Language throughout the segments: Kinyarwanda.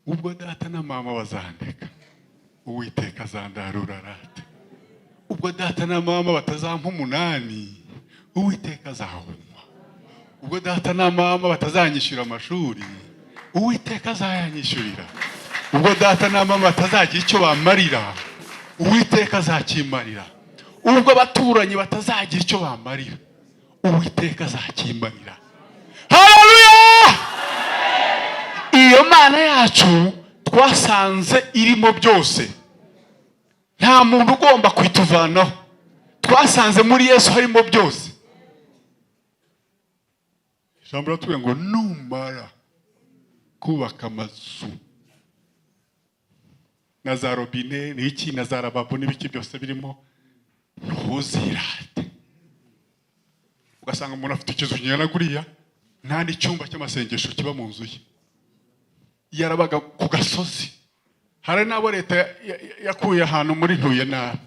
ubwo data na mama bazandeka Uwiteka azandarura rate. Ubwo data na mama batazampa 8 Uwiteka azahumwa. Ubwo data na mama batazanyishyura amashuri Uwiteka azayanyishyurira. Ubwo data na mama batazagira icyo bamarira Uwiteka azakimarira. Ubwo abaturanyi batazagira icyo bamarira Uwiteka azakimarira. Haleluya! Iyo Mana yacu twasanze irimo byose, nta muntu ugomba kwituvanaho. Twasanze muri Yesu harimo byose. Ijambo ratubwira ngo numara kubaka amazu na za robine n'iki na za lavabo n'ibiki byose birimo, ntuzirate. Ugasanga umuntu afite ikizu kingana kuriya, nta n'icyumba cy'amasengesho kiba mu nzu ye, yarabaga ku gasozi. Hari n'abo leta yakuye ahantu muri ntuye nabi,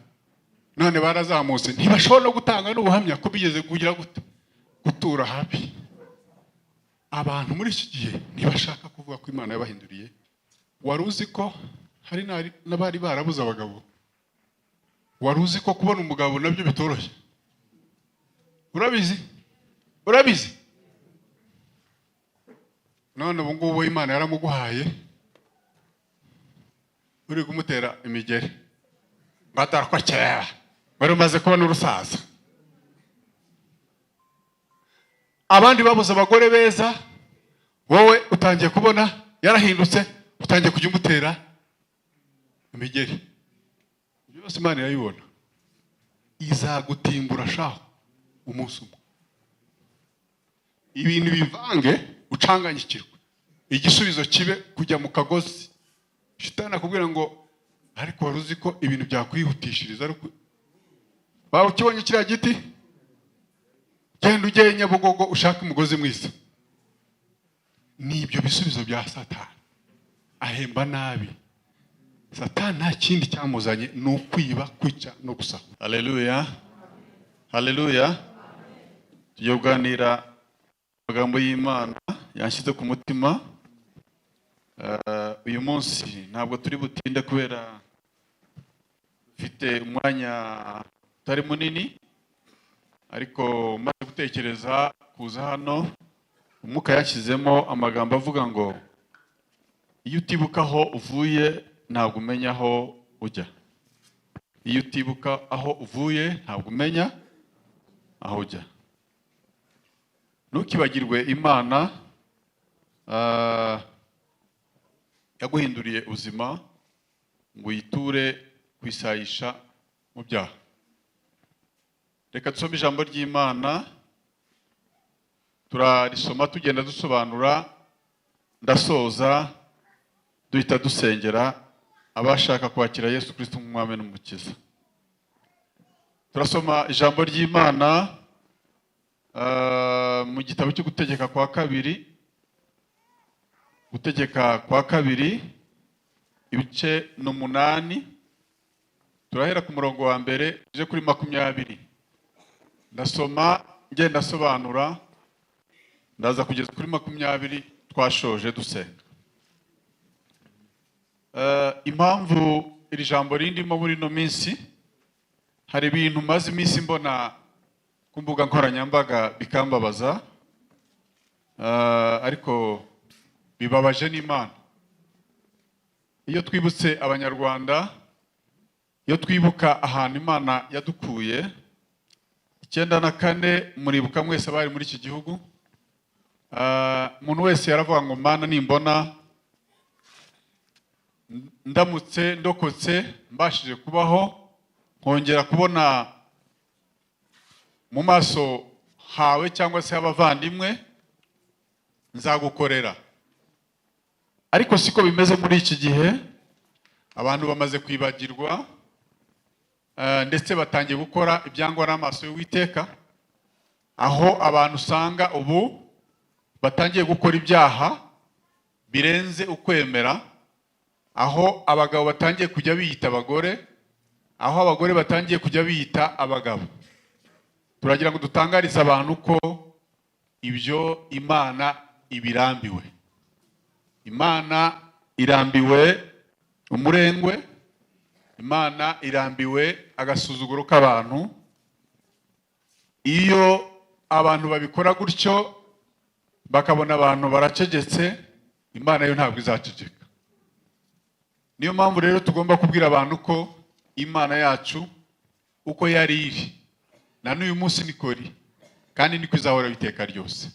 none barazamutse ntibashobora no gutanga n'ubuhamya ko bigeze kugira gutura habi. Abantu muri iki gihe ntibashaka kuvuga ko Imana yabahinduriye. Wari uzi ko hari n'abari barabuze abagabo? Wari uzi ko kubona umugabo nabyo bitoroshye? Urabizi? None ubu ngubu Imana yaramuguhaye, uri kumutera imigeri ngatara ko cyera wari umaze kubona urusaza. Abandi babuze abagore beza, wowe utangiye kubona yarahindutse, utangiye kujya umutera imigeri. Byose Imana irayibona, izagutimbura shaho umunsi umwe. Ibintu bivange ucanganyikirwe, igisubizo kibe kujya mu kagozi. Shitani akubwira ngo ariko wari uzi ko ibintu byakwihutishiriza ariko bawe ukibonye kiriya giti, genda ujye Nyabugogo ushaka umugozi mwiza. Nibyo bisubizo bya Satani. Ahemba nabi. Satani nta kindi cyamuzanye ni ukwiba, kwica no gusahura. Haleluya. Haleluya. Tugiye kuganira amagambo y'Imana yanshyize ku mutima. Uyu munsi ntabwo turi butinde kubera mfite umwanya utari munini, ariko maze gutekereza kuza hano, umwuka yashyizemo amagambo avuga ngo iyo utibuka aho uvuye ntabwo umenya aho ujya. Iyo utibuka aho uvuye ntabwo umenya aho ujya. Ntukibagirwe Imana yaguhinduriye ubuzima ngo uyiture kwisayisha mu byaha. Reka dusome ijambo ry'Imana, turarisoma tugenda dusobanura, ndasoza duhita dusengera abashaka kwakira Yesu Kristo nk'umwami n'umukiza. Turasoma ijambo ry'Imana mu gitabo cyo gutegeka kwa kabiri, ibice 8, turahera ku murongo wa mbere uje kuri 20. Ndasoma ngenda sobanura, ndaza kugeza kuri 20 twashoje dusenga. Impamvu iri jambo rindimo muri no minsi, hari ibintu maze iminsi mbona ku mbuga nkoranyambaga bikambabaza, ariko bibabaje n'Imana. Iyo twibutse Abanyarwanda, iyo twibuka ahantu Imana yadukuye 94, muribuka mwese bari muri iki gihugu, umuntu wese yaravuga ngo Mana nimbona ndamutse ndokotse mbashije kubaho, nkongera kubona mu maso hawe cyangwa se abavandimwe, nzagukorera. Ariko siko bimeze muri iki gihe. Abantu bamaze kwibagirwa, ndetse batangiye gukora ibyangwa n'amaso y'Uwiteka, aho abantu usanga ubu batangiye gukora ibyaha birenze ukwemera, aho abagabo batangiye kujya biyita abagore, aho abagore batangiye kujya biyita abagabo. Turagira ngo dutangarize abantu ko ibyo Imana ibirambiwe. Imana irambiwe umurengwe, Imana irambiwe agasuzuguro k'abantu. Iyo abantu babikora gutyo bakabona abantu baracegetse, Imana yo ntabwo izaceceka. Niyo mpamvu rero tugomba kubwira abantu ko Imana yacu uko yari iri na n'uyu munsi niko iri, kandi niko izahora biteka ryose.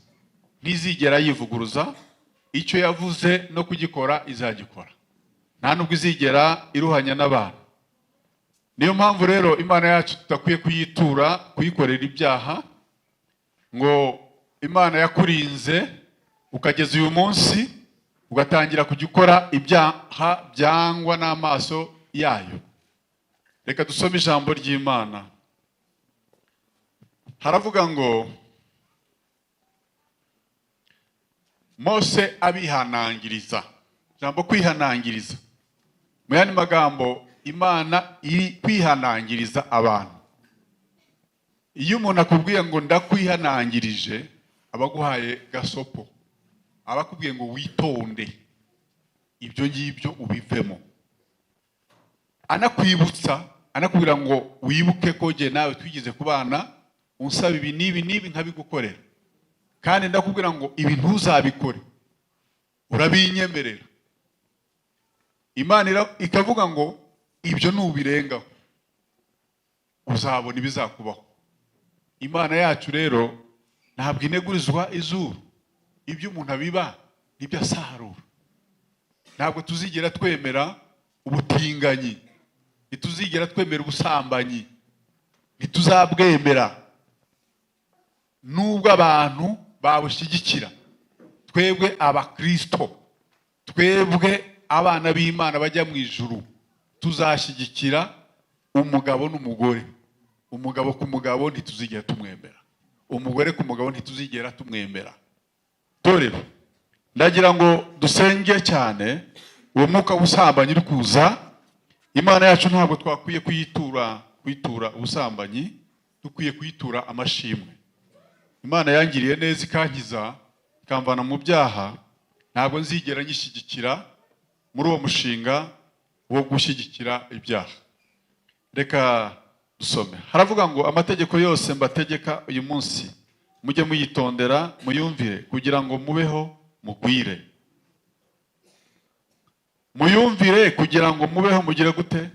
Ntizigera yivuguruza, icyo yavuze no kugikora izagikora, nta nubwo izigera iruhanya n'abantu. Niyo mpamvu rero Imana yacu tudakwiye kuyitura, kuyikorera ibyaha. Ngo Imana yakurinze ukageza uyu munsi ugatangira kujya ukora ibyaha byangwa n'amaso yayo. Reka dusome ijambo ry'Imana. Haravuga ngo Mose abihanangiriza. Ijambo kwihanangiriza, mu yandi magambo, Imana iri kwihanangiriza abantu. Iyo umuntu akubwiye ngo ndakwihanangirije, abaguhaye gasopo, abakubwiye ngo witonde, ibyo ngibyo ubivemo. Anakwibutsa, anakubwira ngo wibuke ko jye nawe twigeze kubana, unsaba ibi n'ibi nkabigukorera, kandi ndakubwira ngo ibi ntuzabikore, urabinyemerera. Imana ikavuga ngo ibyo nubirengaho uzabona ibizakubaho. Imana yacu rero ntabwo inegurizwa izuru. Ibyo umuntu abiba nibyo asarura. Ntabwo tuzigera twemera ubutinganyi, ntituzigera twemera ubusambanyi, ntituzabwemera nubwo abantu babushyigikira. Twebwe abakristo, twebwe abana b'Imana bajya mu ijuru, tuzashyigikira umugabo n'umugore. Umugabo ku mugabo ntituzigera tumwemera, umugore ku mugabo ntituzigera tumwemera. Torero, ndagira ngo dusenge cyane uwo mwuka w'ubusambanyi uri kuza. Imana yacu ntabwo twakwiye kuyitura ubusambanyi, dukwiye kuyitura amashimwe. Imana yangiriye neza ikankiza, ikamvana mu byaha, ntabwo nzigera nyishyigikira muri uwo mushinga wo gushyigikira ibyaha. Reka dusome. Haravuga ngo amategeko yose mbategeka uyu munsi mujye muyitondera, muyumvire, kugira ngo mubeho mugwire. Muyumvire kugira ngo mubeho mugire gute?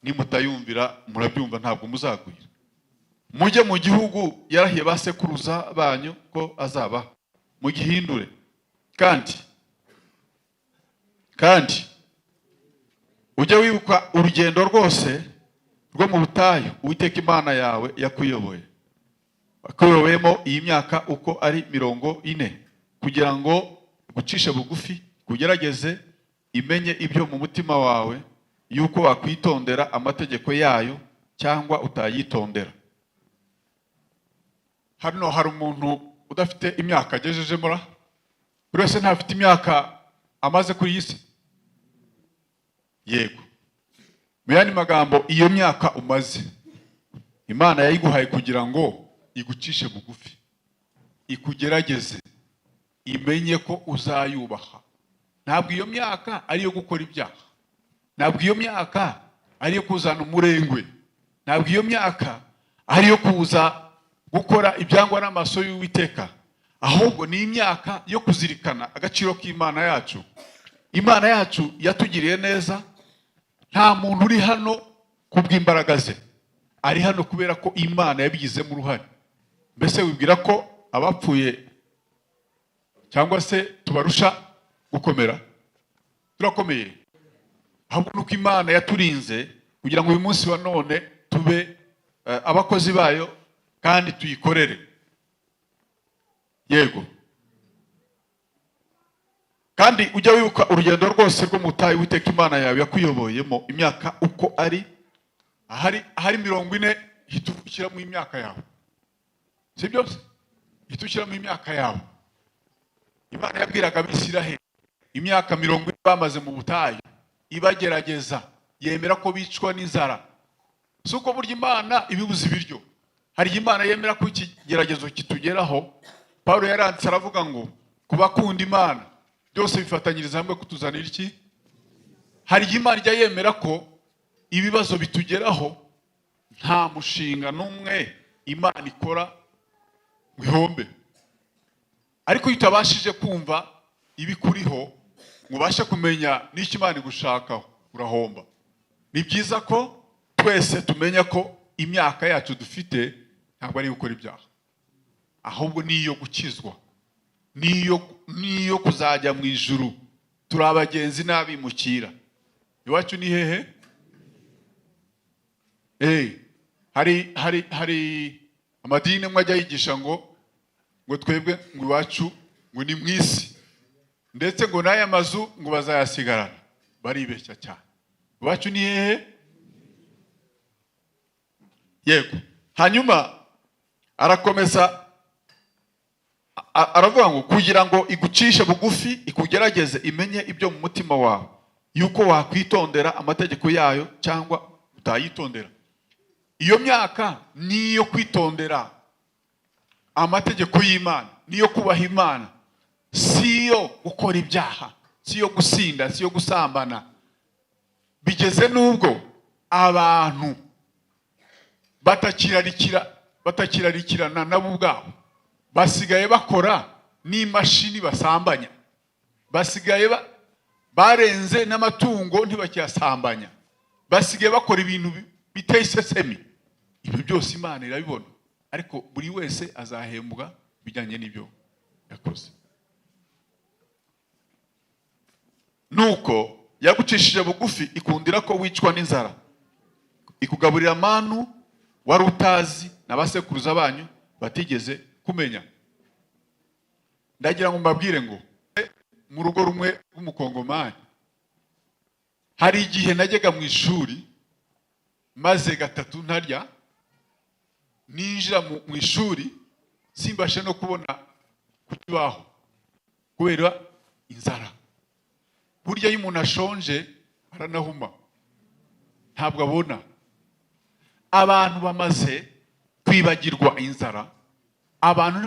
Nimutayumvira murabyumva ntabwo muzagwira. Mujye mu gihugu yarahiye basekuruza banyu ko azaba, mugihindure. Kandi ujye wibuka urugendo rwose rwo mu butayu Uwiteka Imana yawe yakuyoboye, wakuyoboyemo iyi myaka uko ari 40, kugira ngo gucishe bugufi, kugerageze imenye ibyo mu mutima wawe, yuko wakwitondera amategeko yayo cyangwa utayitondera. Hano hari umuntu udafite imyaka agejejemo ra? Buri wese ntafite imyaka amaze kuri iyi si? Yego. Mu yandi magambo, iyo myaka umaze Imana yayiguhaye kugira ngo igucishe bugufi, ikugerageze, imenye ko uzayubaha. Ntabwo iyo myaka ari yo gukora ibyaha, ntabwo iyo myaka ari yo kuzana umurengwe, ntabwo iyo myaka ari yo kuza gukora ibyangwa n'amaso y'Uwiteka, ahubwo ni imyaka yo kuzirikana agaciro k'Imana yacu. Imana yacu yatugiriye neza. Nta muntu uri hano kubw'imbaraga ze, ari hano kubera ko Imana yabigizemo uruhare. Mbese wibwira ko abapfuye cyangwa se tubarusha gukomera? Turakomeye. Ahubwo nuko Imana yaturinze kugira ngo uyu munsi wa none tube abakozi bayo kandi tuyikorere. Yego. Kandi ujya wibuka urugendo rwose rwo mu butayu Uwiteka Imana yawe yakuyoboyemo imyaka uko ari 40, hitukira mu imyaka yawe. Si byose? Hitukira mu imyaka yawe. Imana yabwiraga Abisiraheli imyaka 40 bamaze mu butayu, ibagerageza, yemera ko bicwa n'inzara. Suko burya Imana ibibuza ibiryo. Hari Imana yemera ko ikigeragezo kitugeraho. Paulo yaranditse aravuga ngo kubakunda Imana byose bifatanyiriza hamwe kutuzanira iki? Hari igihe Imana ijya yemera ko ibibazo bitugeraho nta mushinga n'umwe Imana ikora ngo ihombe. Ariko iyo utabashije kumva ibikuriho ngo ubashe kumenya n'icyo Imana igushakaho, urahomba. Ni byiza ko twese tumenya ko imyaka yacu dufite ntabwo ari gukora ibyaha, ahubwo niyo gukizwa, niyo kuzajya mu ijuru. Turi abagenzi n'abimukira. Iwacu ni hehe? Hari amadini amwe ajya yigisha ngo twebwe ngo iwacu ngo ni mu isi, ndetse ngo n'aya mazu ngo bazayasigarana. Baribeshya cyane. Iwacu ni hehe? Yego. Hanyuma arakomeza aravuga ngo kugira ngo igucishe bugufi, ikugerageze, imenye ibyo mu mutima wawe, yuko wakwitondera amategeko yayo cyangwa utayitondera. Iyo myaka niyo kwitondera amategeko y'Imana, niyo kubaha Imana, siyo gukora ibyaha, siyo gusinda, siyo gusambana. Bigeze n'ubwo abantu batakirarikirana nabo ubwabo, basigaye bakora n'imashini basambanya, basigaye barenze n'amatungo ntibakiyasambanya, basigaye bakora ibintu biteye isesemi. Ibyo byose Imana irabibona, ariko buri wese azahembwa bijyanye n'ibyo yakoze. Nuko yagucishije bugufi, ikundira ko wicwa n'inzara, ikugaburira manu wari utazi n'abasekuruza banyu batigeze kumenya. Ndagira ngo mbabwire ngo mu rugo rumwe rw'umukongomani, hari igihe najyaga mu ishuri maze gatatu ntarya, ninjira mu ishuri simbashe no kubona ku kibaho kubera inzara. Burya iyo umuntu ashonje aranahuma, ntabwo abona. Abantu bamaze kwibagirwa inzara, abantu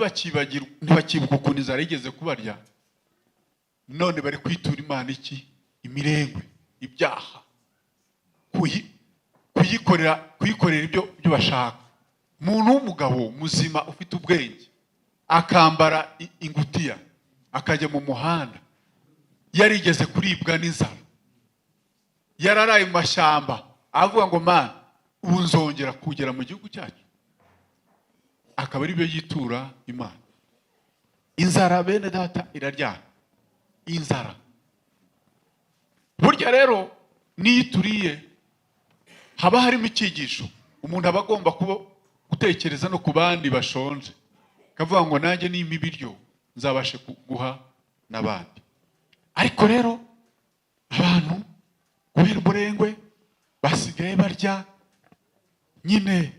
ntibakibuka ukuntu inzara yigeze kubarya, none bari kwitura Imana iki? Imirengwe, ibyaha, kuyikorera ibyo bashaka. Umuntu w'umugabo muzima ufite ubwenge akambara ingutiya akajya mu muhanda, yarigeze kuribwa n'inzara, yararaye mu mashyamba avuga ngo Mana, ubu nzongera kugera mu gihugu cyacu, akaba ari byo yitura Imana. Inzara bene data iraryana, inzara. Burya rero niyo turiye haba harimo icyigisho. Umuntu aba agomba gutekereza no ku bandi bashonje, akavuga ngo nanjye nimpa ibiryo nzabashe guha n'abandi. Ariko rero abantu kubera umurengwe basigaye barya nyine,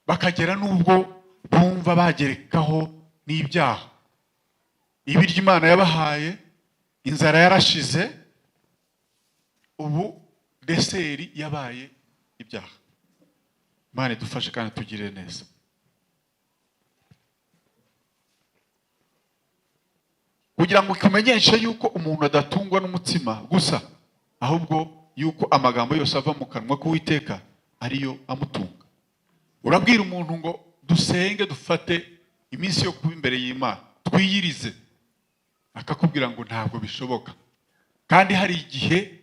bakagera n'ubwo bumva bagerekaho n'ibyaha. Ibiryo Imana yabahaye, inzara yarashize, ubu deseri yabaye ibyaha. Imana idufashe kandi tugire neza. Kugira ngo kumenyeshe yuko umuntu adatungwa n'umutsima gusa, ahubwo yuko amagambo yose ava mu kanwa k'Uwiteka ariyo amutunga. Urabwira umuntu ngo dusenge, dufate iminsi yo kuba imbere y'Imana, twiyirize, akakubwira ngo ntabwo bishoboka, kandi hari igihe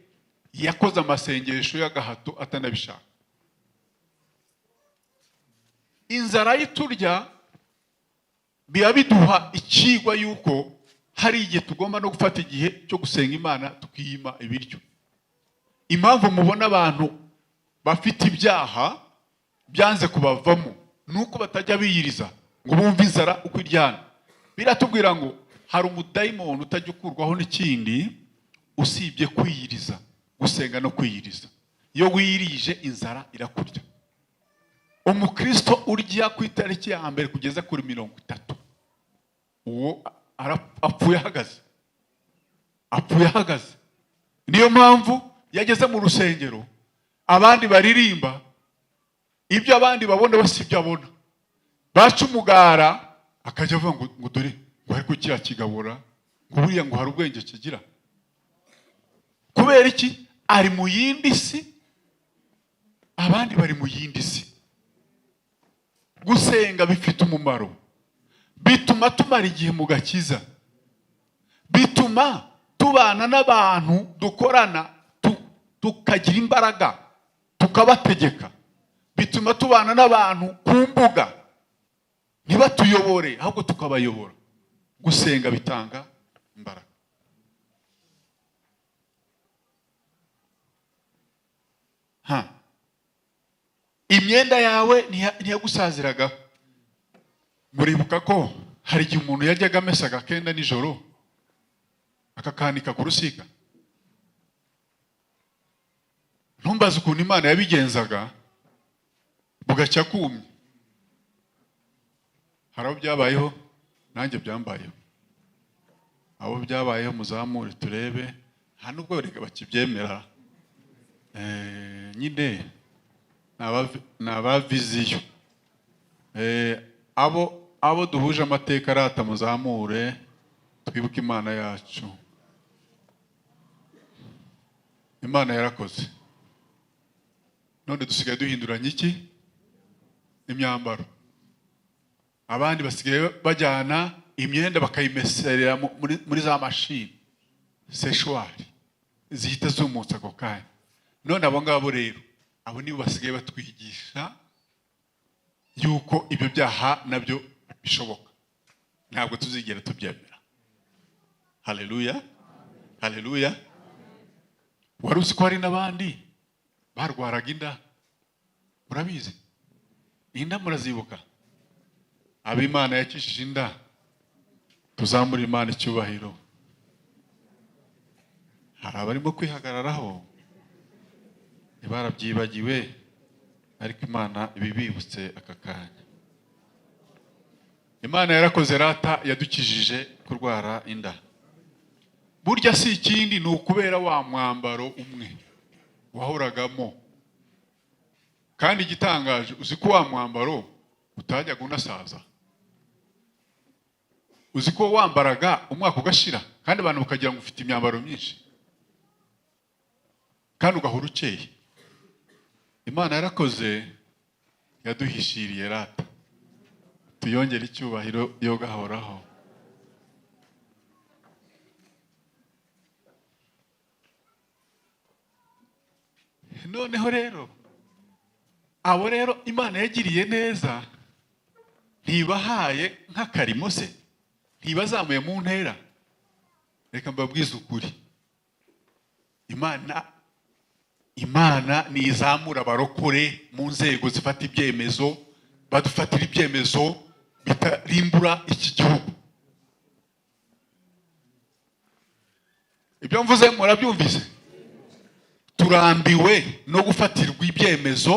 yakoze amasengesho y'agahato atanabishaka. Inzara yiturya biba biduha ikigwa yuko hari igihe tugomba no gufata igihe cyo gusenga Imana, tukiyima ibiryo. Impamvu mubona abantu bafite ibyaha byanze kubavamo nuko batajya biyiriza ngo bumve inzara uko iryana. Biratubwira ngo hari umudayimoni utajya ukurwaho n'ikindi usibye kwiyiriza, gusenga no kwiyiriza. Iyo wiyirije inzara irakurya. Umukristo urya ku itariki ya mbere kugeza kuri 30, uwo apfuye ahagaze. Niyo mpamvu yageze mu rusengero abandi baririmba ibyo abandi babona basibye abona, baca umugara akajya avuga ngo dore ngo ariko kiriya kigabura ngo buriya ngo hari ubwenge kigira. Kubera iki? Ari mu yindi si, abandi bari mu yindi si. Gusenga bifite umumaro, bituma tumara igihe mu gakiza, bituma tubana n'abantu dukorana tukagira imbaraga tukabategeka, bituma tubana n'abantu ku mbuga ntibatuyobore ahubwo tukabayobora. Gusenga bitanga imbaraga. Imyenda yawe ntiyagusaziraga. Muribuka ko hari igihe umuntu yajyaga amesa agakenda nijoro akakanika ku rusika? Ntumbaze ukuntu Imana yabigenzaga bugacya kumye. Hari abo byabayeho, nanjye byambayeho. Abo byabayeho muzamure turebe, nta nubwo barega bakibyemera. Nyine n'abaviziyo. Abo duhuje amateka arata muzamure twibuke Imana yacu. Imana yarakoze. None dusigaye duhinduranya iki? Imyambaro. Abandi basigaye bajyana imyenda bakayimeserera muri za mashini sexual zihita zumutsa ako kanya. None abo ngabo rero, abo nibo basigaye batwigisha yuko ibyo byaha nabyo bishoboka. Ntabwo tuzigera tubyemera. Haleluya, haleluya. Wari uzi ko hari n'abandi barwaraga inda? Murabizi? Inda murazibuka? Ab'Imana yakishije inda, tuzamura Imana icyubahiro. Hari abarimo kwihagararaho barabyibagiwe, ariko Imana ibibibutse aka kanya. Imana yarakoze rata, yadukijije kurwara inda. Burya si ikindi, ni ukubera wa mwambaro umwe wahoragamo. Kandi igitangaje, uzi ko wa mwambaro utajyaga unasaza. Uzi ko wambaraga umwaka ugashira, kandi abantu bakagira ngo ufite imyambaro myinshi, kandi ugahora ukeye. Imana yarakoze, yaduhishiriye rata, tuyongere icyubahiro yo gahoraho. Noneho rero, abo rero Imana yagiriye neza, ntibahaye nk'akarimo se, ntibazamuye mu ntera. Reka mbabwize ukuri, Imana nizamura abarokore mu nzego zifata ibyemezo, badufatira ibyemezo bitarimbura iki gihugu. Ibyo mvuze murabyumvise? Turambiwe no gufatirwa ibyemezo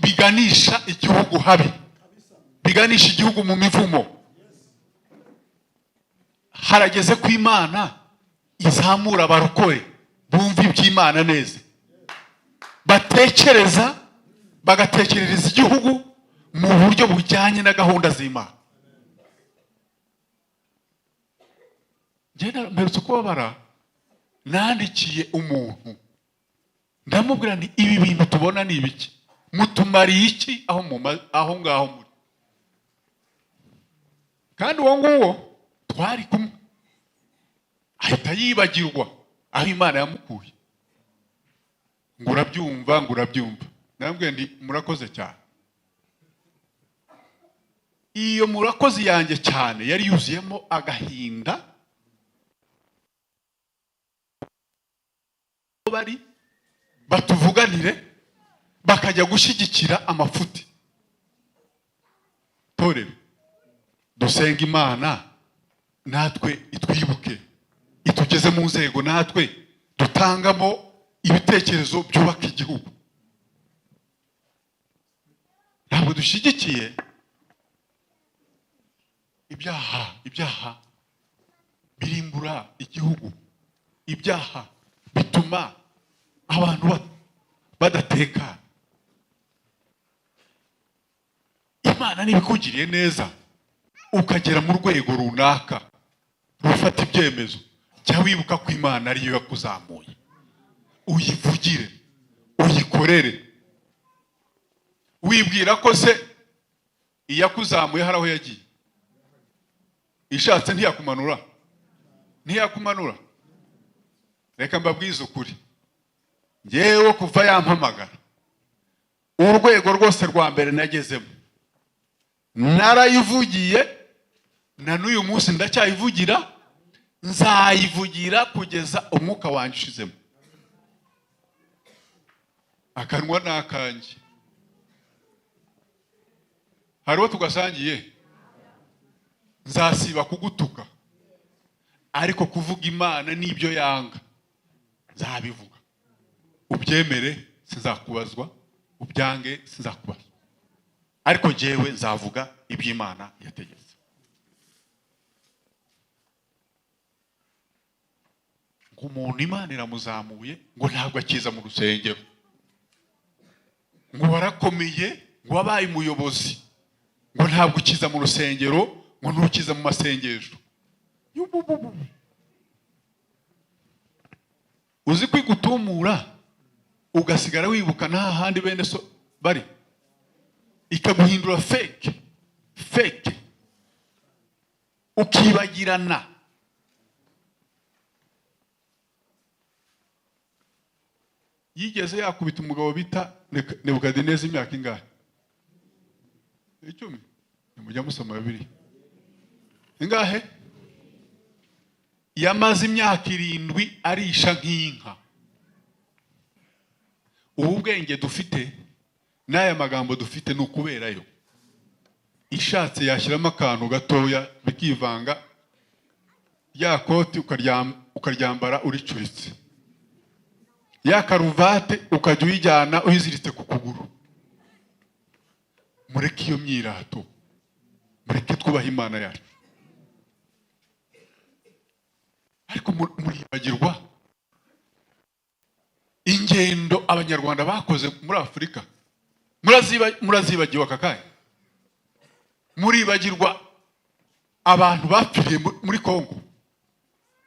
biganisha igihugu habi, biganisha igihugu mu mivumo. Harageze ko Imana izamura abarokore bumva iby'Imana neza, batekereza, bagatekerereza igihugu mu buryo bujyanye na gahunda z'Imana. Njye mperutse kubabara, nandikiye umuntu ndamubwira nti ibi bintu tubona ni ibiki, mutumariye iki aho ngaho muri? Kandi uwo nguwo twari kumwe ahita yibagirwa aho Imana yamukuye. Ngo urabyumva. Nambwiye ndi murakoze cyane. Iyo murakoze yanjye cyane yari yuzuyemo agahinda. Bari batuvuganire bakajya gushyigikira amafuti. Torero, dusenga Imana natwe itwibuke, itugeze mu nzego natwe dutangamo ibitekerezo byubaka igihugu. Ntabwo dushyigikiye ibyaha birimbura igihugu. Ibyaha bituma abantu badatekana. Imana nibikugiriye neza ukagera mu rwego runaka, rufata ibyemezo. Jya wibuka ko Imana ariyo yakuzamuye, uyivugire, uyikorere. Wibwira ko se iyakuzamuye hari aho yagiye, ishatse ntiyakumanura? Ntiyakumanura. Reka mbabwize ukuri, njyewe kuva yampamagara, urwego rwose rwa mbere nagezemo narayivugiye, na n'uyu munsi ndacyayivugira, nzayivugira kugeza umwuka wanjye ushizemo. Akanwa n'akanjye. Hariho tugasangiye, nzasiba kugutuka, ariko kuvuga Imana n'ibyo yanga nzabivuga. Ubyemere sinzakubazwa, ubyange sinzakubazwa, ariko jewe nzavuga iby'Imana yategetse. Ngo umuntu Imana iramuzamuye, ngo ntabwo akiza mu rusengero, ngo warakomeye, ngo wabaye umuyobozi, ngo ntabwo ukiza mu rusengero, ngo ntukiza mu masengesho. Uzi kwigutumura ugasigara wibuka nta handi bene so bari, ikaguhindura fake, ukibagirana. Yigeze yakubita umugabo bita Nebukadineza imyaka ingahe? 10. Nimujya musoma Bibiliya. Ingahe? Yamaze imyaka 7 arisha nk'inka. Ubu bwenge dufite n'aya magambo dufite ni ukuberayo. Ishatse yashyiramo akantu gatoya bikivanga, ya koti ukaryambara uricuritse, ya karuvate ukajya uyijyana uyiziritse ku kuguru. Mureke iyo myirato, mureke twubaha Imana yacu. Ariko muribagirwa ingendo abanyarwanda bakoze muri Afurika. Murazibagiwe aka kanya. Muribagirwa abantu bapfiriye muri Kongo.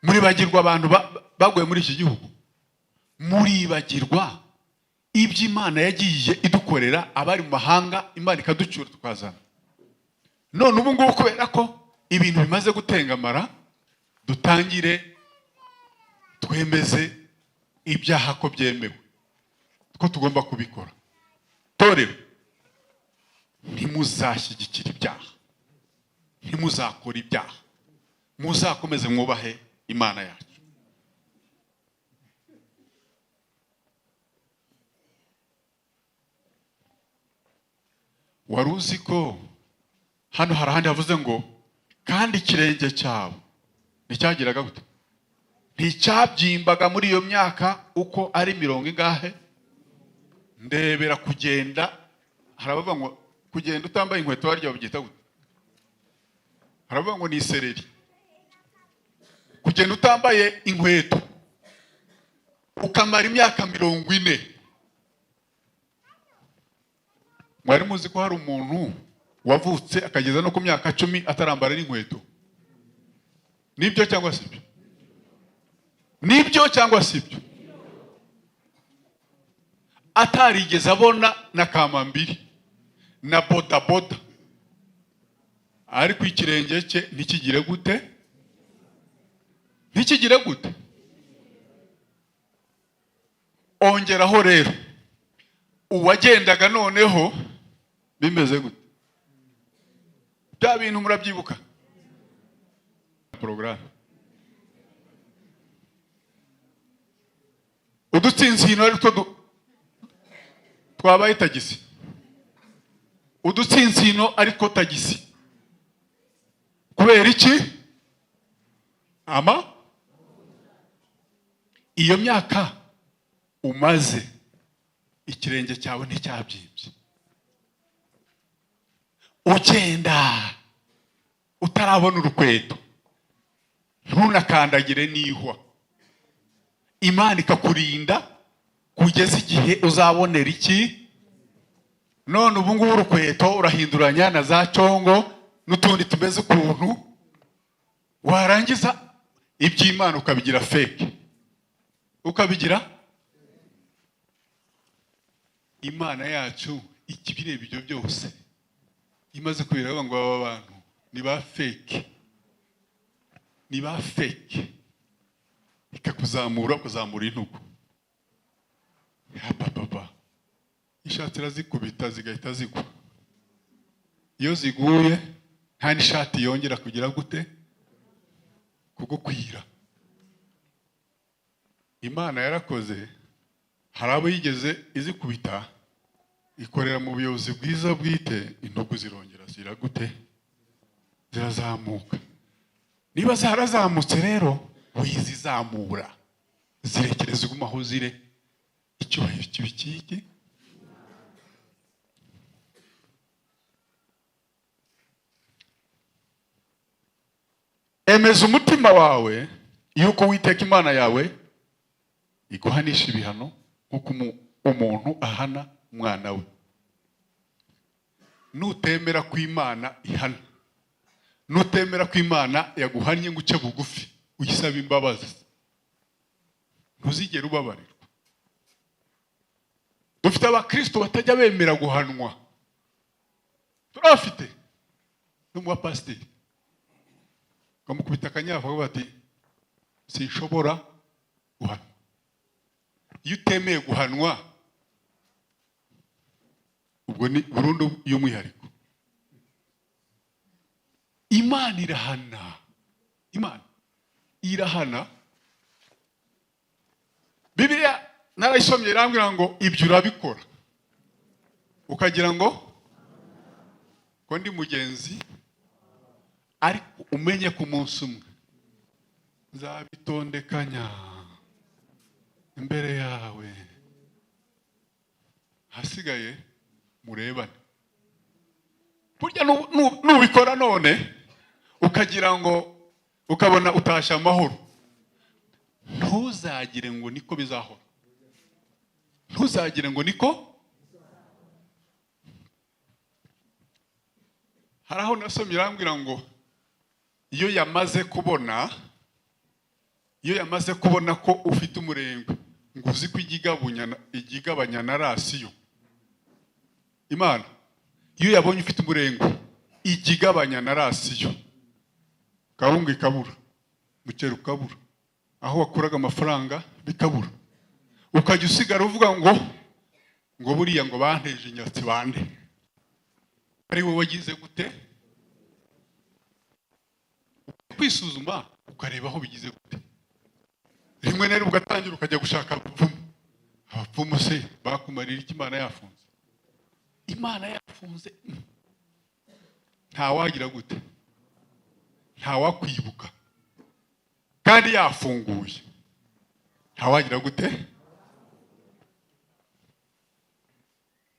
Muribagirwa abantu baguye muri iki gihugu. Muribagirwa ibyo Imana yagiye idukorera abari mu mahanga, Imana ikaducyura tukazana. None ubu ngubu kubera ko ibintu bimaze gutengamara, dutangire twemeze ibyaha ko byemewe, ko tugomba kubikora. Torero, ntimuzashyigikira ibyaha, ntimuzakora ibyaha, muzakomeze mwubahe Imana yacu. Wari uzi ko hano hari ahandi havuze ngo kandi ikirenge cyawe nticyagiraga gute? Nticyabyimbaga muri iyo myaka uko ari 70 ingahe? Ndebera kugenda, harabavuga ngo kugenda utambaye inkweto waryo babyita gute? Harabavuga ngo ni isereri. Kugenda utambaye inkweto ukamara imyaka 40. Mwari muzi ko hari umuntu wavutse akageza no ku myaka 10 atarambara n'inkweto? Nibyo cyangwa sibyo? Nibyo cyangwa sibyo? Atarigeze abona na kamambiri na boda, ariko ikirenge cye ntikigire gute? Ntikigire gute? Ongeraho rero uwagendaga noneho bimeze gute? Bya bintu murabyibuka? Porogaramu udutsinzino ariko twabaye tagisi. Udutsinzino ariko tagisi. Kubera iki? Iyo myaka umaze ikirenge cyawe nticyabyimbye. Ugenda utarabona urukweto, ntunakandagire n'ihwa. Imana ikakurinda kugeza igihe uzabonera iki? None ubu ngubu urukweto urahinduranya na za congo n'utundi tumeze ukuntu. warangiza iby'Imana ukabigira fake, ukabigira Imana yacu ikibireba ibyo byose imaze kubireba ngo aba bantu ni ba fake, ni ba fake, ikakuzamura intugu. Papa ishati irazikubita zigahita zigwa. Iyo ziguye nta n'ishati yongera kugira gute kugukwira. Imana yarakoze, hari abo yigeze izikubita ikorera mu buyobozi bwiza bwite, intugu zirongera ziragute zirazamuka. Niba zarazamutse rero wizizamura, zirekere zigumaho zire, icyubahiro kibikiki. Emeza umutima wawe yuko Uwiteka Imana yawe iguhanisha ibihano nk'uko umuntu ahana umwana we. Nutemera ko Imana ihana, nutemera ko Imana yaguhannye ngo uce bugufi uyisaba imbabazi, ntuzigera ubabarirwa. Dufite abakristo batajya bemera guhanwa, turafite n'umupasiteri kamukubita akanyafu bati sinshobora guhanwa. Iyo utemeye guhanwa ubwo ni burundu y'umwihariko. Imana irahana, Imana irahana. Bibiliya narayisomye irambwira ngo ibyo urabikora ukagira ngo ko ndi mugenzi, ariko umenye ku munsi umwe nzabitondekanya imbere yawe, hasigaye murebane. Burya nubikora none ukagira ngo ukabona utashya amahoro, ntuzagire ngo niko bizahora, ntuzagire ngo niko. Hari aho nasomye irambwira ngo iyo yamaze kubona ko ufite umurengwe, ngo uzi ko igigabanya na rasiyo. Imana iyo yabonye ufite umurengwe igigabanya na rasiyo, kawunga ikabura, umuceri ukabura, aho wakuraga amafaranga bikabura, ukajya usigara uvuga ngo buriya ngo banteje inyatsi bande, ari wowe wagize gute? Kwisuzuma ukareba aho bigize gute. Rimwe na rimwe ugatangira ukajya gushaka abapfumu. Abapfumu se bakumarira iki? Imana yafunze, Imana yafunze, ntawagira gute, ntawakwibuka. Kandi yafunguye, ntawagira gute.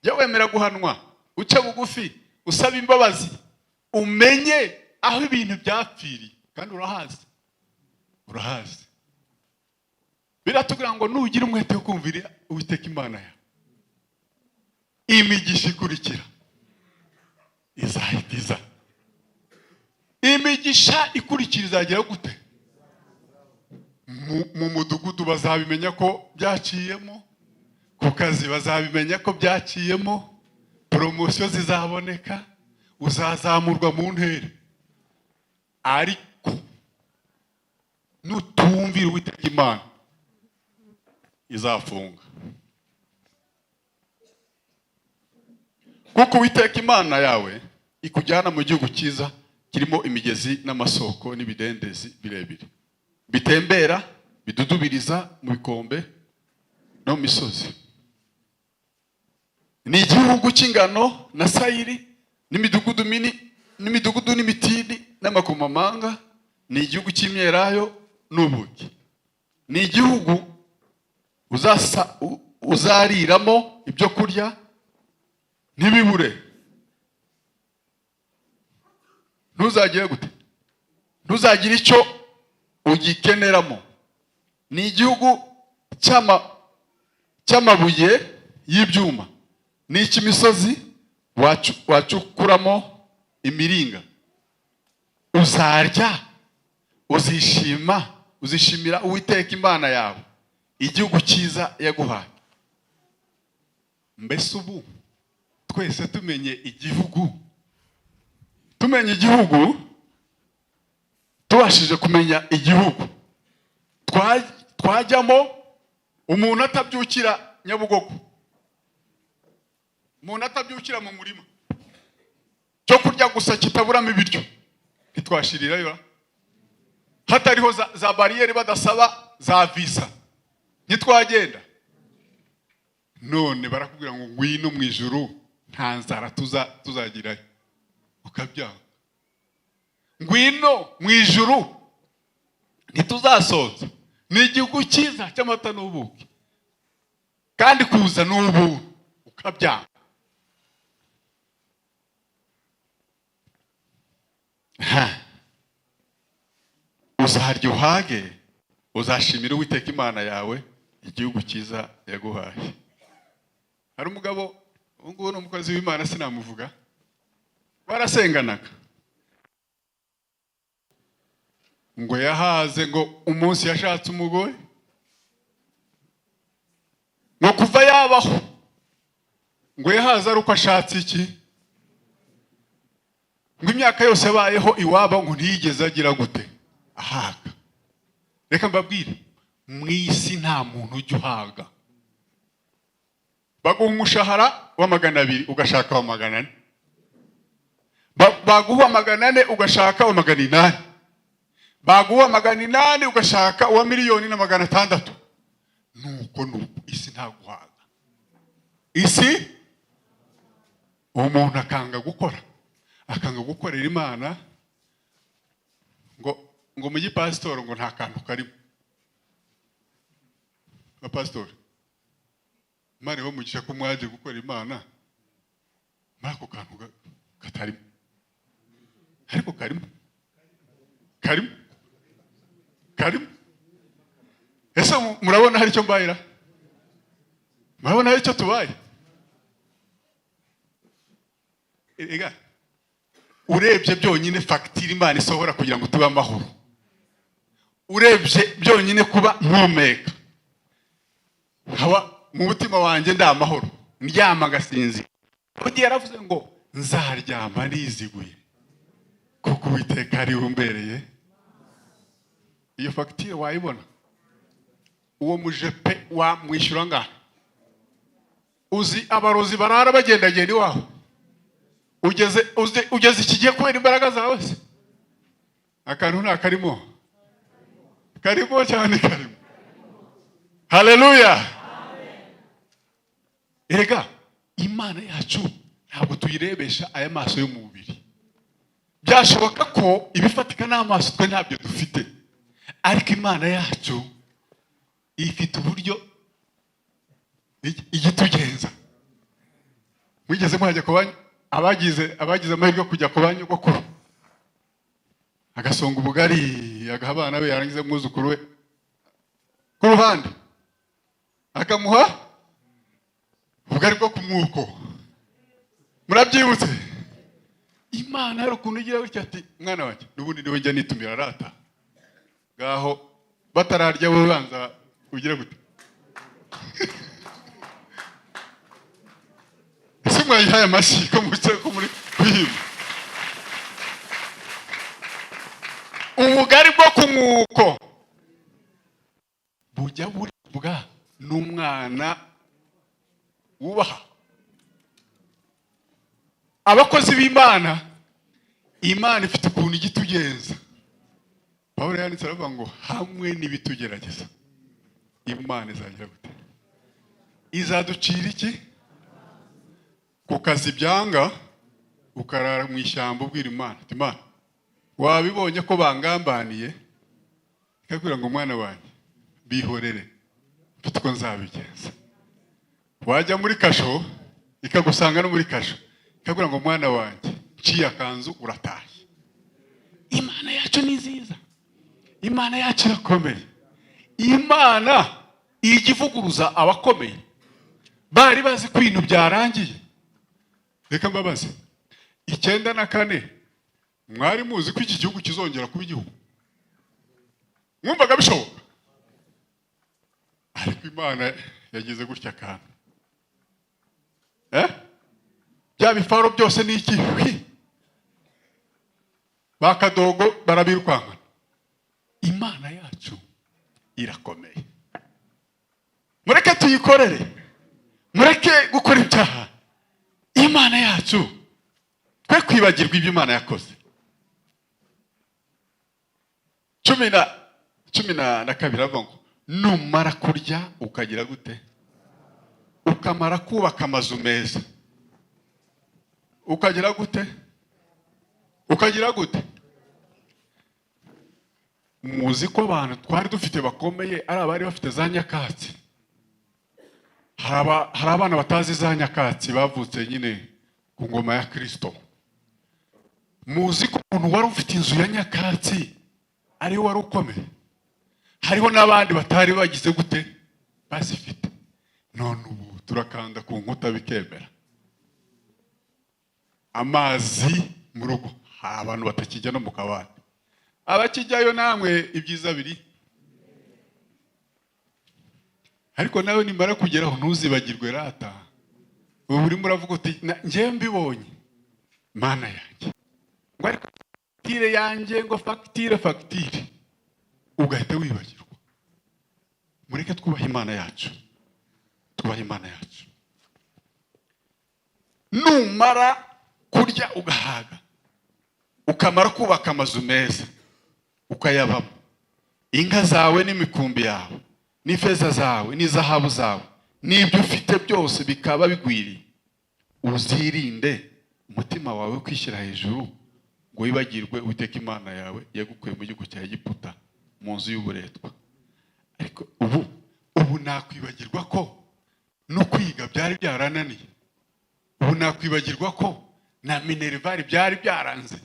Jya wemera guhanwa, uce bugufi, usaba imbabazi, umenye aho ibintu byapfiriye. Kandi urahazi. Biratubwira ngo nugira umwete wo kumvira Uwiteka Imana yawe, imigisha ikurikira izahita iza. Imigisha ikurikira izagira gute? Mu mudugudu bazabimenya ko byaciyemo, ku kazi bazabimenya ko byaciyemo, promosiyo zizaboneka, uzazamurwa mu ntera. Ariko nutumvira Uwiteka Imana izafunga. Kuko Uwiteka Imana yawe ikujyana mu gihugu cyiza kirimo imigezi n'amasoko n'ibidendezi birebire, bitembera bidudubiriza mu bikombe no mu misozi. Ni igihugu cy'ingano na sayiri n'imidugudu n'imitini n'amakomamanga. Ni igihugu cy'imyelayo n'ubuki. Ni igihugu uzariramo ibyo kurya ntibibure. Ntuzagire gute? Ntuzagire icyo ugikeneramo. Ni igihugu cy'amabuye y'ibyuma n'icy'imisozi wacukuramo imiringa. Uzarya uzishimira Uwiteka Imana yawe igihugu cyiza yaguhaye. Mbese ubu twese tumenye igihugu, tubashije kumenya igihugu twajyamo, umuntu atabyukira Nyabugogo, umuntu atabyukira mu murima, cyo kurya gusa kitaburamo ibiryo, ntitwashirirayo hatariho za bariyeri, badasaba za visa, ntitwagenda. None barakubwira ngo ngwino mu ijuru nta nzara tuzagirayo, ukabyanga. Ngwino mu ijuru ntituzasonza, ni igihugu cyiza cy'amata n'ubuki, kandi kuza n'ubuntu, ukabyanga. Uzarya uhage, uzashimira Uwiteka Imana yawe igihugu cyiza yaguhaye. Hari umugabo, nguwo ni umukozi w'Imana sinamuvuga, barasenganaga ngo yahaze, ngo umunsi yashatse umugore, ngo kuva yabaho ngo yahaze ari uko ashatse iki, ngo imyaka yose yabayeho iwabo ngo ntiyigeze agira gute, ahaga. Reka mbabwire, mu isi nta muntu ujya uhaga. Baguha umushahara wa 200 ugashaka wa 400, baguha 400 ugashaka wa 800, baguha 800 ugashaka wa 1,600,000. Nuko isi nta guhaga. Isi umuntu akanga gukorera Imana, ngo mu gipasitoro ngo nta kantu karimo. Abapasitori, Imana ibamugisha ko mwaje gukora Imana, mako kantu katarimo, ariko karimo. Ese murabona hari icyo mbayira? Murabona hari icyo tubaye? Ega, urebye byonyine fagitire Imana isohora kugira ngo tube amahoro, urebye byonyine kuba mpumeka, haba mu mutima wanjye nda amahoro, ndyama gasinzi. Ugiye yaravuze ngo nzaryama niziguye kuko Uwiteka ari umbereye. Iyo fagitire wayibona, uwo mujepe wa mwishyura ngaho. Uzi abarozi barara bagendagenda iwaho, ugeze ikigiye kubera imbaraga zawe se, akantu nta karimo cyane, karimo. Haleluya. Erega Imana yacu ntabwo tuyirebesha aya maso yo mu mubiri. Byashoboka ko ibifatika n'amaso twe ntabyo dufite, ariko Imana yacu ifite uburyo igitugenza. Mwigeze mwajya kubanya abagize amahirwe kujya ku banyogokuru, agasonga ubugari agaha abana be, yarangiza mwuzukuru we ku ruhande akamuha ubugari bwo ku mwuko. Murabyibutse? Imana yari ukuntu igira gutya ati, mwana wanjye n'ubundi niwe njya nitumira arata ngaho, batararya wowe banza ugira gute. Ese mwayihaye amashyi ko muri kwihima? Ubugari bwo ku mwuko bujya buribwa n'umwana wubaha. Abakozi b'Imana, Imana ifite ukuntu igitugenza. Pawulo yanditse aravuga ngo hamwe n'ibitugerageza Imana izagira gute, izaducira iki? Ku kazi byanga ukarara mu ishyamba ubwira Imana ati, Imana wabibonye ko bangambaniye, ikakubwira ngo mwana wanjye bihorere mfite uko nzabigenza. Wajya muri kasho ikagusanga no muri kasho, ikakubwira ngo mwana wanjye nciye akanzu urataye. Imana yacu ni nziza, Imana yacu irakomeye. Imana igivuguruza abakomeye bari bazi ko ibintu byarangiye. Reka mbabaze, 94 mwari muzi ko iki gihugu kizongera kuba igihugu? mwumvaga bishoboka? Ariko Imana yagize gutya akantu. Bya bifaro byose ni iki? Bakadogo barabirukanga. Imana yacu irakomeye. Mureke tuyikorere. Mureke gukora ibyaha. Imana yacu twe kwibagirwa ibyo Imana yakoze. 12 avuga ngo numara kurya ukagira gute? Ukamara kubaka amazu meza. Ukagira gute? Ukagira gute? Muzi ko abantu twari dufite bakomeye ari abari bafite za nyakatsi. Hari abana batazi za nyakatsi bavutse nyine ku ngoma ya Kristo. Muzi ko umuntu wari ufite inzu ya nyakatsi ari wari ukomeye. Hariho n'abandi batari bagize gute? Bazifite. None ubu turakanda ku nkuta bikemera. Amazi mu rugo abantu batakijya no mu kabande. Abakijyayo namwe ibyiza biri. Ariko nawe nimara kugeraho ntuzibagirwe rata. Ubu urimo uravuga uti njye mbibonye Mana yanjye. Ngo ariko fagitire yanjye ngo fagitire. Ugahita wibagirwa. Mureke twubahe Imana yacu. Twubahe Imana yacu. Numara kurya ugahaga. Ukamara kubaka amazu meza. Ukayabamo. Inka zawe n'imikumbi yawe, n'ifeza zawe, n'izahabu zawe, n'ibyo ufite byose bikaba bigwiriye. Uzirinde umutima wawe kwishyira hejuru ngo wibagirwe Uwiteka Imana yawe yagukuye mu gihugu cya Egiputa mu nzu y'uburetwa. Ariko ubu nakwibagirwa ko no kwiga byari byarananiye. Ubu nakwibagirwa ko na minervari byari byaranze.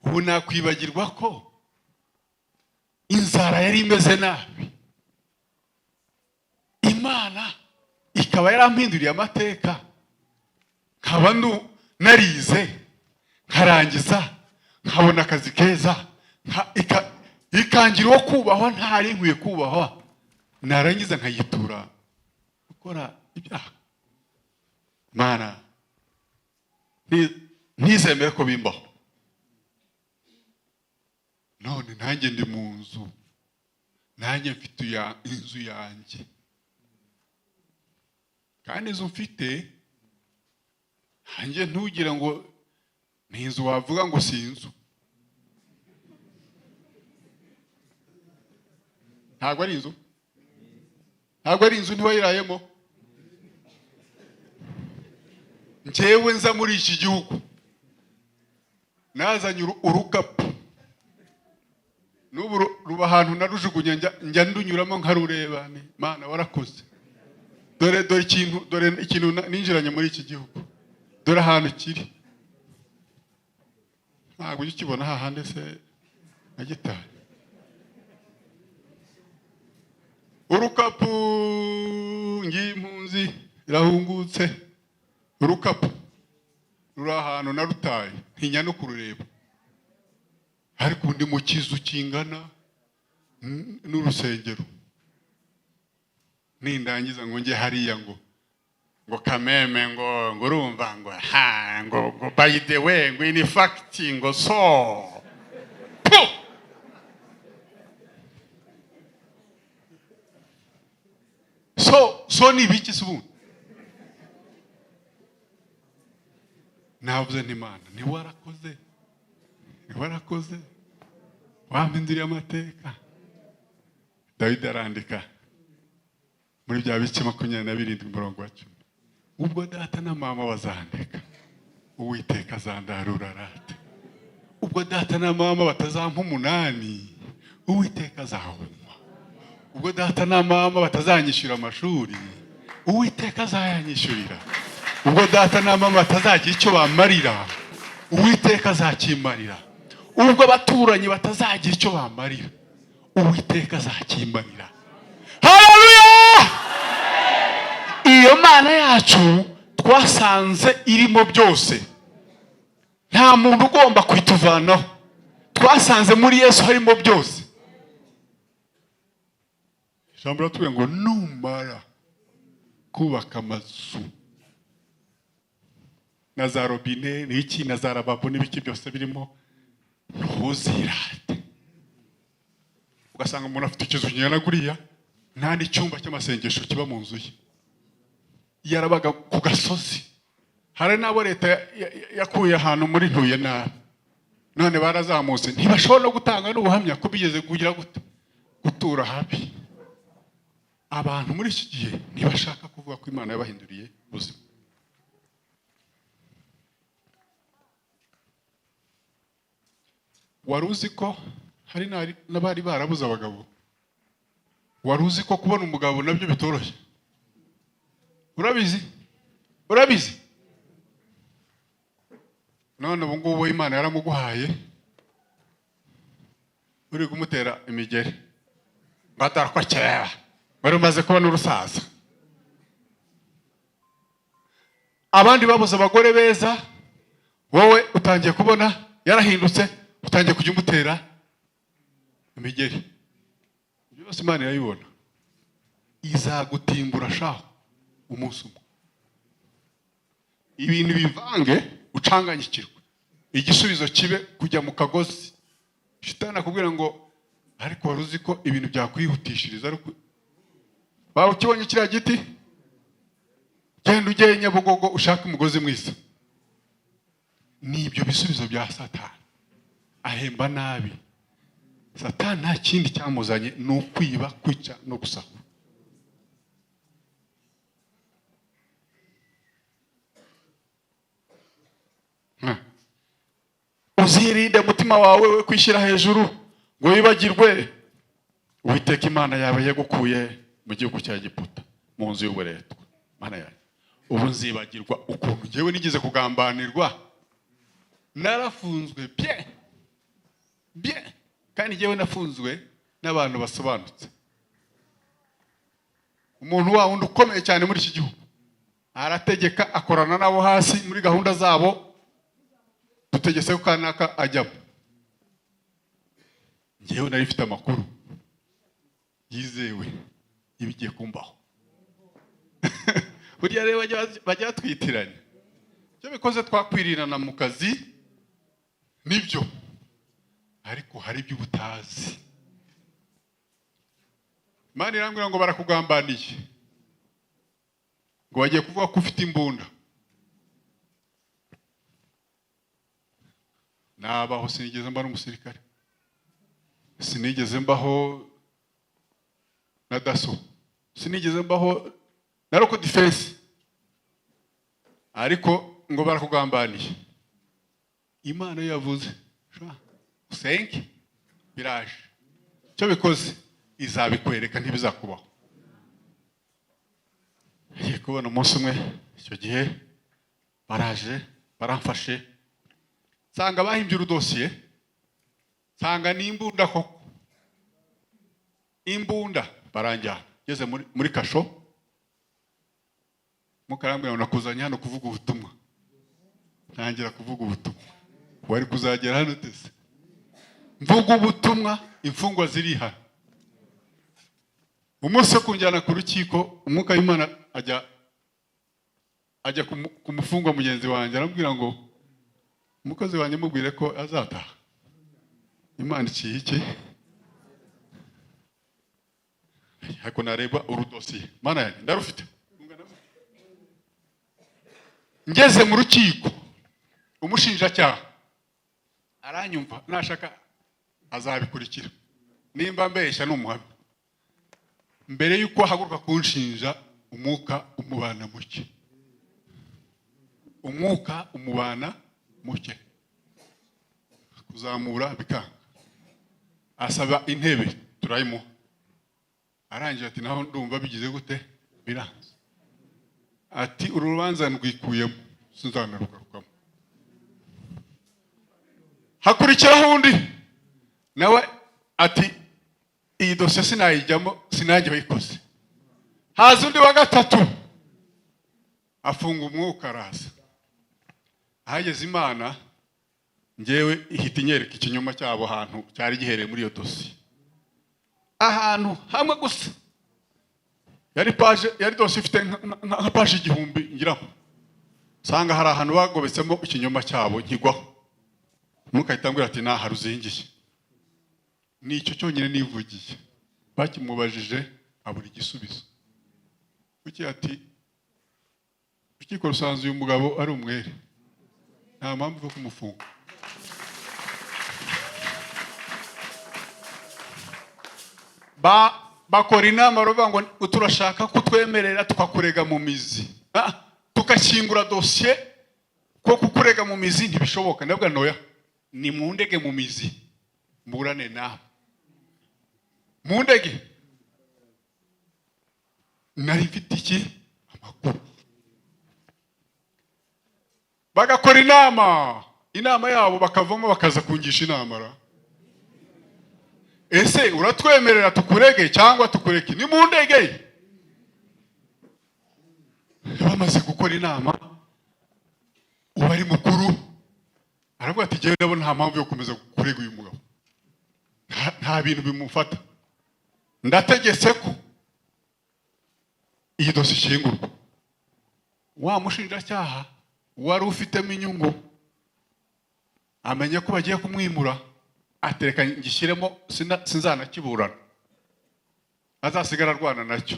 Ubu nakwibagirwa ko inzara yari imeze nabi. Imana ikaba yarampinduriye amateka. Nkaba narize, nkarangiza, nkabona akazi keza, ikangira uwo kubahwa ntari nkwiye kubahwa. Narangiza nkayitura gukora ibyaha. Mana ntizemere ko bimbaho. None nanjye ndi mu nzu. Nanjye mfite inzu yanjye. Kandi inzu mfite hanjye ntugira ngo ni inzu wavuga ngo si inzu. Ntabwo ari inzu. Ntabwo ari inzu ntiwayirayemo. Njyewe nza muri iki gihugu nazanye urukapu. N'ubu ruba ahantu narujugunye njya ndunyuramo nkarureba. Mana warakoze. Dore ikintu ninjiranye muri iki gihugu. Dore ahantu kiri. Ntabwo ujya ukibona hahandi se na gitari. Urukapu ngimpunzi irahungutse. Urukapu ruri ahantu narutaye ntinya no kurureba. Ariko ndi mu kizu kingana n'urusengero. Nindangiza ngo nge hariya ngo kameme ngo urumva ngo by the way ngo in fact ngo so ni biki subu. Navuze nti Mana ni warakoze wampinduriye amateka. Dawidi arandika muri bya bice 27:10. Ubwo data na mama bazandeka Uwiteka azandarura rate. Ubwo data na mama batazampa 8 Uwiteka azahumwa. Ubwo data na mama batazanyishyura amashuri Uwiteka azayanyishyurira. Ubwo data na mama batazagira icyo bamarira Uwiteka azakimarira. Ubwo abaturanyi batazagira icyo bamarira Uwiteka azakimarira. Haleluya! Iyo Mana yacu twasanze irimo byose. Nta muntu ugomba kwituvanaho. Twasanze muri Yesu harimo byose. ijambo ratubwira ngo numara kubaka amazu na za robine n'iki na za lavabo n'ibiki byose birimo, ntuzirate. Ugasanga umuntu afite ikizu kingana kuriya, nta n'icyumba cy'amasengesho kiba mu nzu ye. Yarabaga ku gasozi. Hari n'abo leta yakuye ahantu muri ntuye nabi, none barazamutse ntibashobora no gutanga n'ubuhamya ko bigeze kugira gutura habi. Abantu muri iki gihe ntibashaka kuvuga ko Imana yabahinduriye ubuzima. Wari uzi ko hari n'abari barabuze abagabo? Wari uzi ko kubona umugabo nabyo bitoroshye? Urabizi? None ubu ngubu Imana yaramuguhaye, uri kumutera imigeri ngatarakwa cyera, bari umaze kubona urusaza. Abandi babuze abagore beza, wowe utangiye kubona yarahindutse, utangiye kujya umutera imigeri. Byose Imana irabibona. Izagutimbura shaho umunsi umwe. Ibintu bivange ucanganyikirwe, igisubizo kibe kujya mu kagozi. Shitani akubwira ngo ariko wari uzi ko ibintu byakwihutishiriza, ariko bawe ukibonye kiriya giti, genda ujye Nyabugogo ushaka umugozi mwiza. Nibyo bisubizo bya Satani. Ahemba nabi. Satani nta kindi cyamuzanye ni ukwiba, kwica no gusahura. Uzirinde mutima wawe we kwishyira hejuru ngo wibagirwe Uwiteka Imana yawe yagukuye mu gihugu cya Egiputa, mu nzu y'uburetwa. Mana yanjye, ubu nzibagirwa ukuntu njyewe nigeze kugambanirwa, narafunzwe bien, kandi njyewe nafunzwe n'abantu basobanutse. Umuntu wa wundi ukomeye cyane muri iki gihugu arategeka, akorana nabo hasi muri gahunda zabo, dutegetse ko kanaka ajyamo. Njyewe nari mfite amakuru yizewe ibigiye kumbaho. Buriya rero bajya twitiranya. Cyo bikoze twakwirirana mu kazi nibyo, ariko hari ibyo ubutazi. Imana irambwira ngo barakugambaniye, ngo bagiye kuvuga ko ufite imbunda. Nabaho sinigeze mba n'umusirikare, sinigeze mbaho na daso, sinigeze mbaho na roko defense, ariko ngo barakugambaniye. Imana yavuze usenke biraje, cyo bikoze izabikwereka ntibizakubaho. Ngiye kubona umunsi umwe, icyo gihe baraje baramfashe, nsanga bahimbye urudosiye, nsanga n'imbunda koko, imbunda baranjyana. Ngeze muri kasho, mukarambwira ngo nakuzanye hano kuvuga ubutumwa. Ntangira kuvuga ubutumwa. Wari kuzagera hano tese? Mvuga ubutumwa, imfungwa ziri hano. Umunsi wo kunjyana ku rukiko, umwuka w'Imana ajya ku mufungwa mugenzi wanjye, arambwira ngo umukozi wanjye mubwire ko azataha. Imana iciye iki? Ariko nareba urudosiye. Mana yanjye ndarufite. Ngeze mu rukiko, umushinjacyaha aranyumva, nashaka azabikurikira. Nimba mbeshya n'umuhamya. Mbere yuko ahaguruka kunshinja, umwuka umubana muke. Umwuka umubana muke. Kuzamura bikanga. Asaba intebe turayimuha. Arangije ati naho ndumva bigize gute? Biranze. Ati uru rubanza ndwikuyemo, sinzanarugarukamo. Hakurikiraho undi nawe ati iyi dosiye sinayijyamo, sinajye bayikoze. Haza undi wa gatatu, afunga umwuka araza. Ahageze Imana, njyewe ihita inyereka ikinyoma cyabo ahantu cyari gihereye muri iyo dosiye. Ahantu hamwe gusa yari dose ifite nka page igihumbi ngiraho. Sanga hari ahantu bagobetsemo ikinyoma cyabo nkigwaho. Mukahita mbwira ati naha ruzingiye. Ni icyo cyonyine nivugiye. Bakimubajije abura igisubizo. Kuki ati urukiko rusanze uyu mugabo ari umwere. Nta mpamvu yo kumufunga. Bakora inama bavuga ngo turashaka kutwemerera tukakurega mu mizi. Tukashyingura dosiye ko kukurega mu mizi ntibishoboka. Ndabwa noya ni mundege mu mizi mburane nawe. Mundege nari mfite iki amakuru. Bagakora inama yabo bakavamo bakaza kungisha inama. Ese uratwemerera tukurege cyangwa tukureke? Ni mundege. Bamaze gukora inama ubari mukuru aravuga ati jewe ndabona nta mpamvu yo kumeza kurega uyu mugabo. Nta bintu bimufata. Ndategetse ko iyi dosiye ishingurwa. Wa mushinjacyaha wari ufitemo inyungu amenye ko bagiye kumwimura, atereka ngishyiremo sinzanakiburana, azasigara arwana nacyo.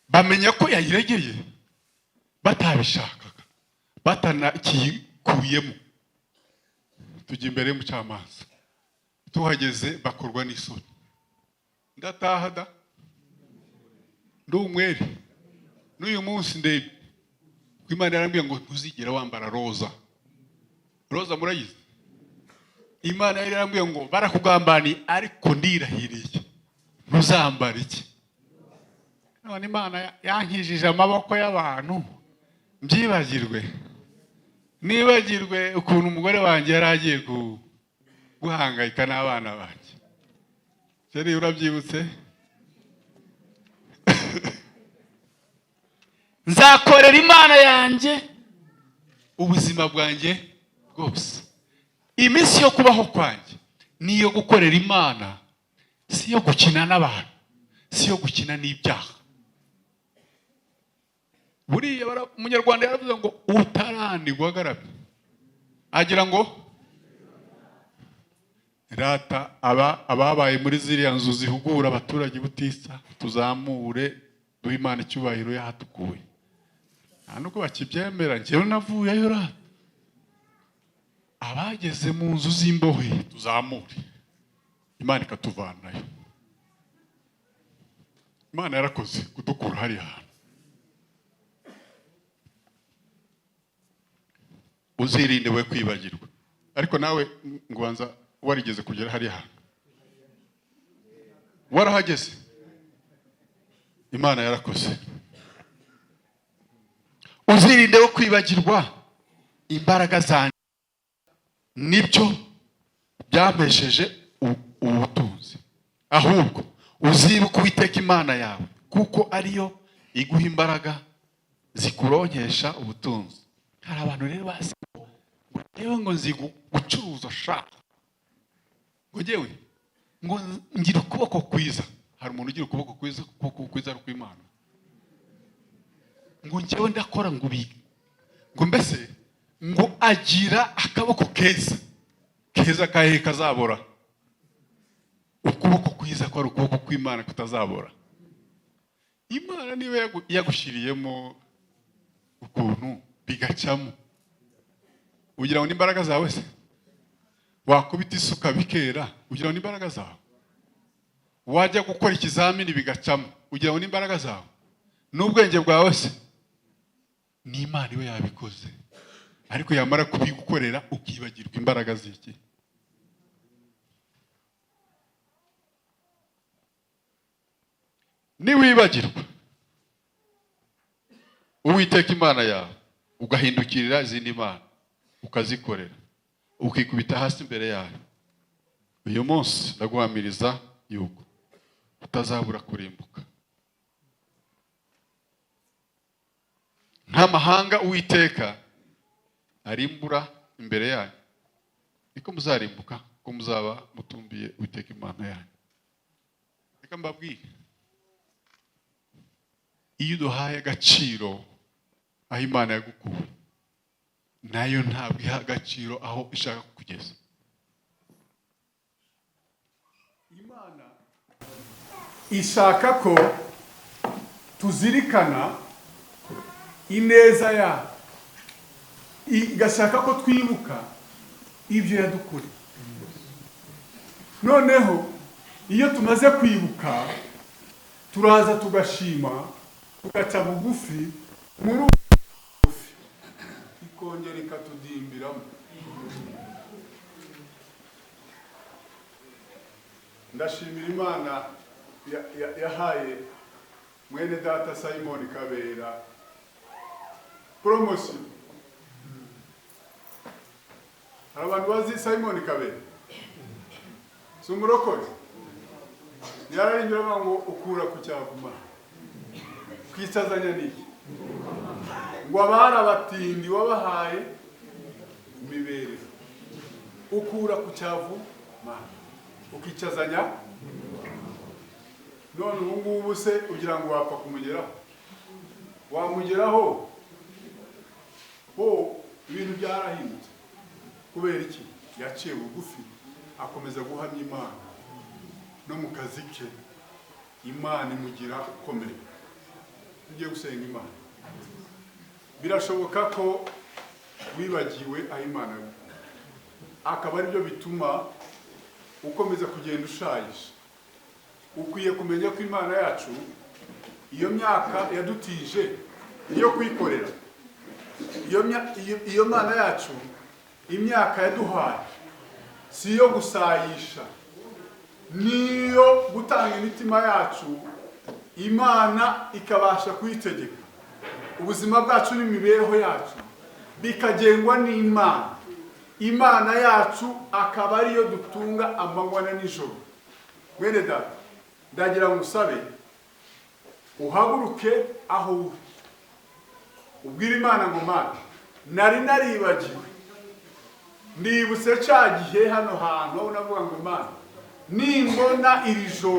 Bamenya ko yayiregeye batabishakaga, batanakikuyemo. Tujya imbere y'umucamanza, tuhageze bakorwa n'isoni. Ndataha da ndi umwere n'uyu munsi ndebe ko Imana yarambwiye ngo ntuzigera wambara roza. Roza murayizi? Imana yarambwiye ngo barakugambani ariko ndirahiriye ntuzambara iki. None Imana yankijije amaboko y'abantu mbyibagirwe. Nibagirwe ukuntu umugore wanjye yaragiye guhangayika n'abana banjye. Seri urabyibutse? Nzakorera Imana yanjye ubuzima bwanjye bwose. Iminsi yo kubaho kwanjye niyo gukorera Imana, si yo gukina n'abantu, si yo gukina n'ibyaha. Buriya umunyarwanda yaravuze ngo utaranigwa agarabye agira ngo rata ababaye muri ziriya nzu zihugura abaturage butisa tuzamure duhe Imana icyubahiro yahatukuye. Nta nuko bakibyemera, njyewe navuyeyo rata. Abageze mu nzu z'imbohe tuzamure Imana ikatuvanayo. Imana yarakoze kudukura hariya hantu. Uzirinde we kwibagirwa. Ariko nawe ngubanza warigeze kugera hariya hantu. Warahageze. Imana yarakoze. Uzirinde we kwibagirwa imbaraga zanjye nibyo byamesheje ubutunzi. Ahubwo uzibuka Uwiteka Imana yawe kuko ariyo iguha imbaraga zikuronkesha ubutunzi. Hari abantu rero basi ngo nzi gucuruza shaka. Ngo njyewe ngo ngira ukuboko kwiza. Hari umuntu ugira ukuboko kwiza, ukuboko kwiza ari kw'Imana. Ngo njyewe ndakora ngo ubige. Ngo mbese ngo agira akaboko keza. Keza kahe kazabora. Ukuboko kwiza ko ari ukuboko kw'Imana kutazabora. Imana niwe yagushyiriyemo ukuntu bigacamo. Ugira ngo n'imbaraga zawe se? Wakubita isuka bikera, ugira ngo n'imbaraga zawe? Wajya gukora ikizamini bigacamo, ugira ngo n'imbaraga zawe? N'ubwenge bwawe se? Ni Imana iwe yabikoze. Ariko yamara kubigukorera ukibagirwa imbaraga z'iki? Niwibagirwa Uwiteka Imana yawe ugahindukirira izindi mana ukazikorera ukikubita hasi imbere yayo, uyu munsi ndaguhamiriza yuko utazabura kurimbuka. Nta mahanga Uwiteka arimbura imbere yanyu, niko muzarimbuka ko muzaba mutumbiye Uwiteka Imana yanyu. Reka mbabwire, iyo uduhaye agaciro aho Imana yagukuye, nayo ntabwo iha agaciro aho ishaka kugeza. Imana ishaka ko tuzirikana ineza yayo, igashaka ko twibuka ibyo yadukoreye. Noneho iyo tumaze kwibuka, turaza tugashima, tugaca bugufi muri bugufi, ikongera ikatudimbiramo. Ndashimira Imana yahaye mwene data Simon Kabera promotion. Hari abantu bazi Simon Kabera? Si umurokozi? Yararimbira ngo ukura ku cyavuma, kwicazanya n'iki? Ngo abari abatindi wabahaye imibereho, ukura ku cyavuma ukicazanya. None ubu ngubu se ugira ngo wapfa kumugeraho? Wamugeraho? Ibintu byarahindutse. Kubera iki? Yaciye bugufi, akomeza guhamya Imana, no mu kazi ke Imana imugira ukomeye. Tugiye gusenga Imana. Birashoboka ko wibagiwe aho Imana ari, akaba ari byo bituma ukomeza kugenda ushayisha. Ukwiye kumenya ko Imana yacu, iyo myaka yadutije iyo kwikorera, iyo Mana yacu imyaka yaduhaye si yo gusayisha, niyo gutanga imitima yacu Imana ikabasha kuyitegeka. Ubuzima bwacu n'imibereho yacu bikagengwa n'Imana. Imana yacu akaba ariyo dutunga amanywa na nijoro. Mwene data, ndagira ngo usabe uhaguruke aho uri, ubwire Imana ngo Mana, nari naribagiwe, ndibutse cya gihe hano hantu navuga ngo Imana, nimbona iri joro